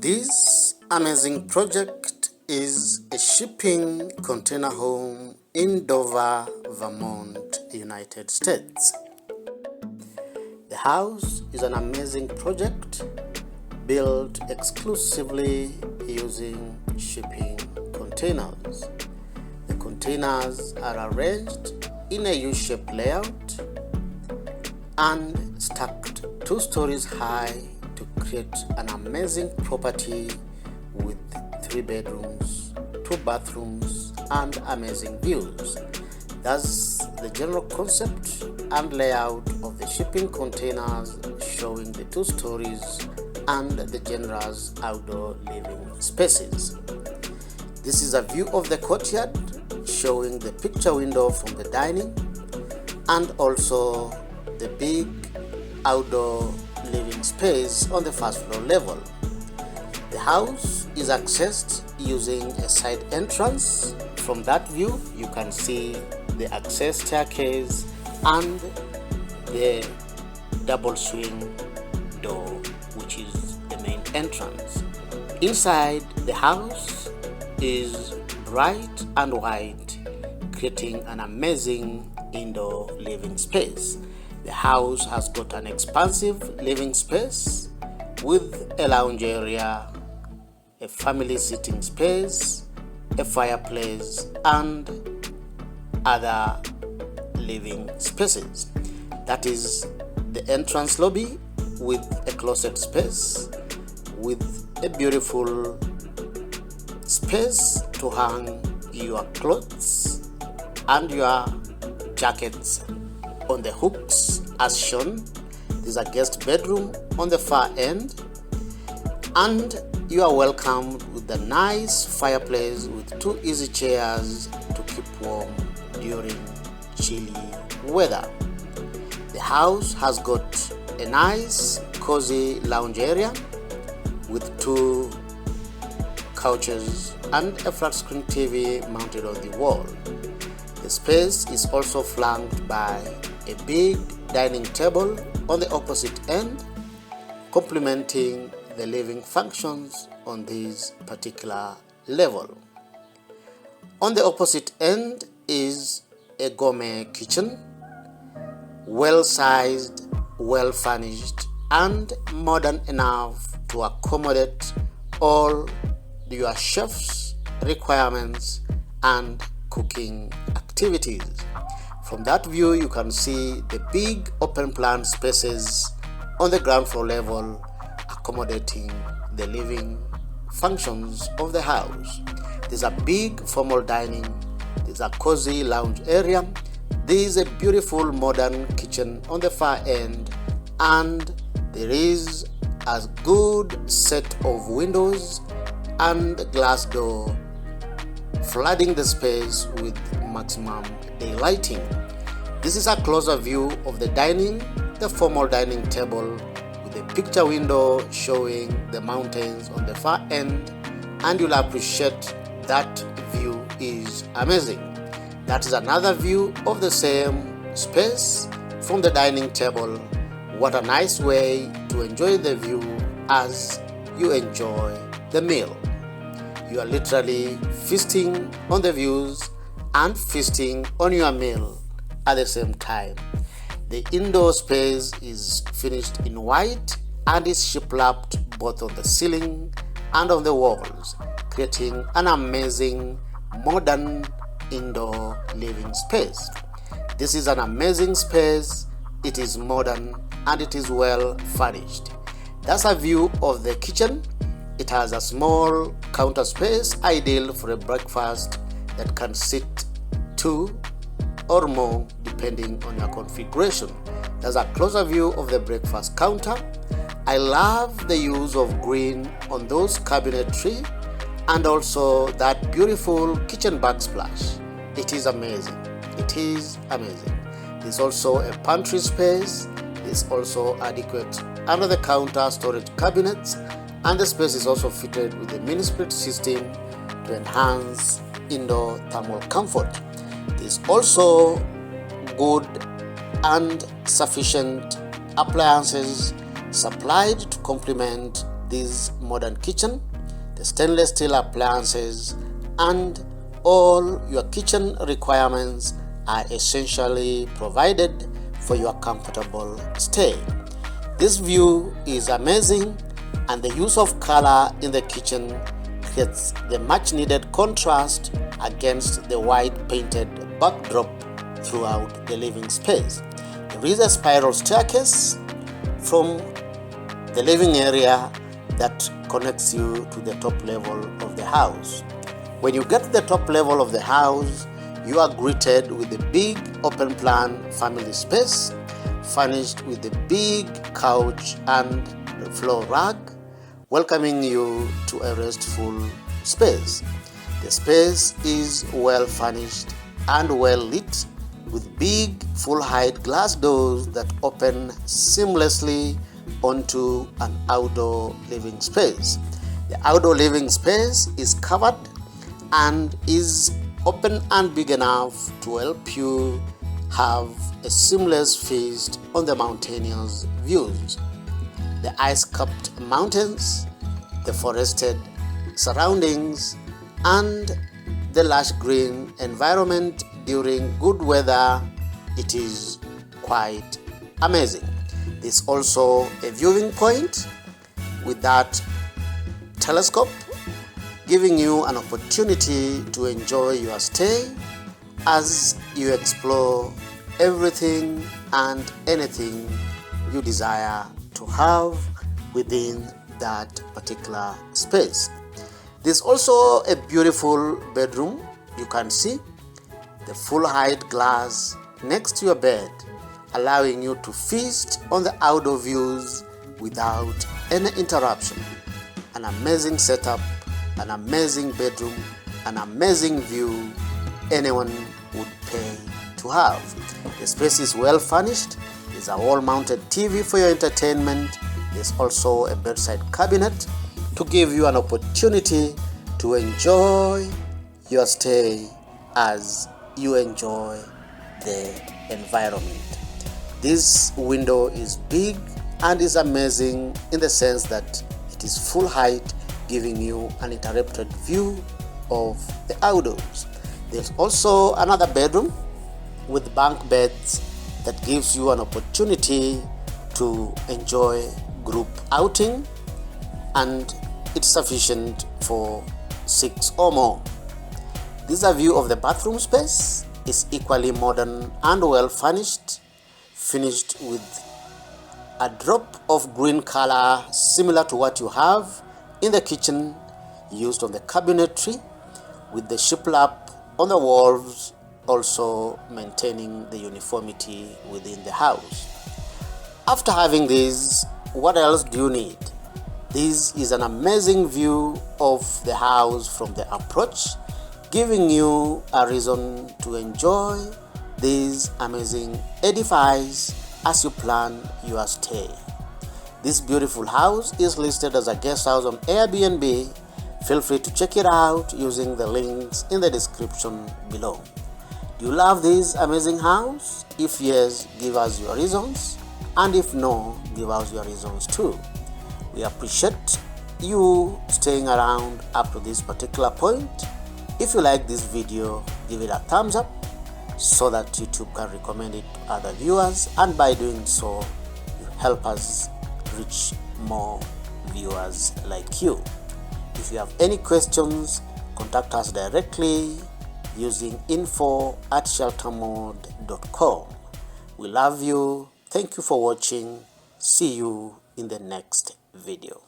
This amazing project is a shipping container home in Dover, Vermont, United States. The house is an amazing project built exclusively using shipping containers. The containers are arranged in a U-shaped layout and stacked 2 stories high to create an amazing property with 3 bedrooms, 2 bathrooms, and amazing views. That's the general concept and layout of the shipping containers, showing the 2 stories and the generous outdoor living spaces. This is a view of the courtyard, showing the picture window from the dining and also the big outdoor living space on the first floor level. The house is accessed using a side entrance. From that view, you can see the access staircase and the double swing door, which is the main entrance. Inside the house is bright and white, creating an amazing indoor living space. The house has got an expansive living space with a lounge area, a family sitting space, a fireplace, and other living spaces. That is the entrance lobby with a closet space, with a beautiful space to hang your clothes and your jackets on the hooks as shown. There's a guest bedroom on the far end, and you are welcomed with a nice fireplace with 2 easy chairs to keep warm during chilly weather. The house has got a nice cozy lounge area with 2 couches and a flat screen TV mounted on the wall. The space is also flanked by a big dining table on the opposite end, complementing the living functions on this particular level. On the opposite end is a gourmet kitchen, well-sized, well-furnished, and modern enough to accommodate all your chef's requirements and cooking activities. From that view, you can see the big open plan spaces on the ground floor level, accommodating the living functions of the house. There's a big formal dining, there's a cozy lounge area, there is a beautiful modern kitchen on the far end, and there is a good set of windows and glass door flooding the space with maximum daylighting. This is a closer view of the dining, the formal dining table with a picture window showing the mountains on the far end, and you'll appreciate that view is amazing. That is another view of the same space from the dining table. What a nice way to enjoy the view as you enjoy the meal. You are literally feasting on the views and feasting on your meal at the same time. The indoor space is finished in white and is shiplapped both on the ceiling and on the walls, creating an amazing modern indoor living space. This is an amazing space. It is modern and it is well furnished. That's a view of the kitchen. It has a small counter space, ideal for a breakfast that can sit 2 or more depending on your configuration. There's a closer view of the breakfast counter. I love the use of green on those cabinetry and also that beautiful kitchen backsplash. It is amazing. It is amazing. There's also a pantry space. There's also adequate under the counter storage cabinets, and the space is also fitted with a mini split system to enhance indoor thermal comfort. There's also good and sufficient appliances supplied to complement this modern kitchen, the stainless steel appliances, and all your kitchen requirements are essentially provided for your comfortable stay. This view is amazing, and the use of color in the kitchen creates the much needed contrast against the white painted backdrop throughout the living space. There is a spiral staircase from the living area that connects you to the top level of the house. When you get to the top level of the house, you are greeted with a big open plan family space, furnished with a big couch and floor rug, welcoming you to a restful space. The space is well furnished and well lit, with big full-height glass doors that open seamlessly onto an outdoor living space. The outdoor living space is covered and is open and big enough to help you have a seamless feast on the mountainous views. The ice-capped mountains, the forested surroundings, and the lush green environment during good weather, it is quite amazing. There's also a viewing point with that telescope, giving you an opportunity to enjoy your stay as you explore everything and anything you desire to have within that particular space. There's also a beautiful bedroom. You can see the full height glass next to your bed, allowing you to feast on the outdoor views without any interruption. An amazing setup, an amazing bedroom, an amazing view anyone would pay to have. The space is well furnished. There's a wall-mounted TV for your entertainment. There's also a bedside cabinet to give you an opportunity to enjoy your stay as you enjoy the environment. This window is big and is amazing in the sense that it is full height, giving you an uninterrupted view of the outdoors. There's also another bedroom with bunk beds that gives you an opportunity to enjoy group outing, and it's sufficient for 6 or more. This is a view of the bathroom space. It's equally modern and well furnished, finished with a drop of green color similar to what you have in the kitchen, used on the cabinetry, with the shiplap on the walls, also maintaining the uniformity within the house. After having this, what else do you need? This is an amazing view of the house from the approach, giving you a reason to enjoy this amazing edifice as you plan your stay. This beautiful house is listed as a guest house on Airbnb. Feel free to check it out using the links in the description below. Do you love this amazing house? If yes, give us your reasons, and if no, give us your reasons too. We appreciate you staying around up to this particular point. If you like this video, give it a thumbs up so that YouTube can recommend it to other viewers, and by doing so, you help us reach more viewers like you. If you have any questions, contact us directly using info@sheltermode.com. We love you. Thank you for watching. See you in the next video.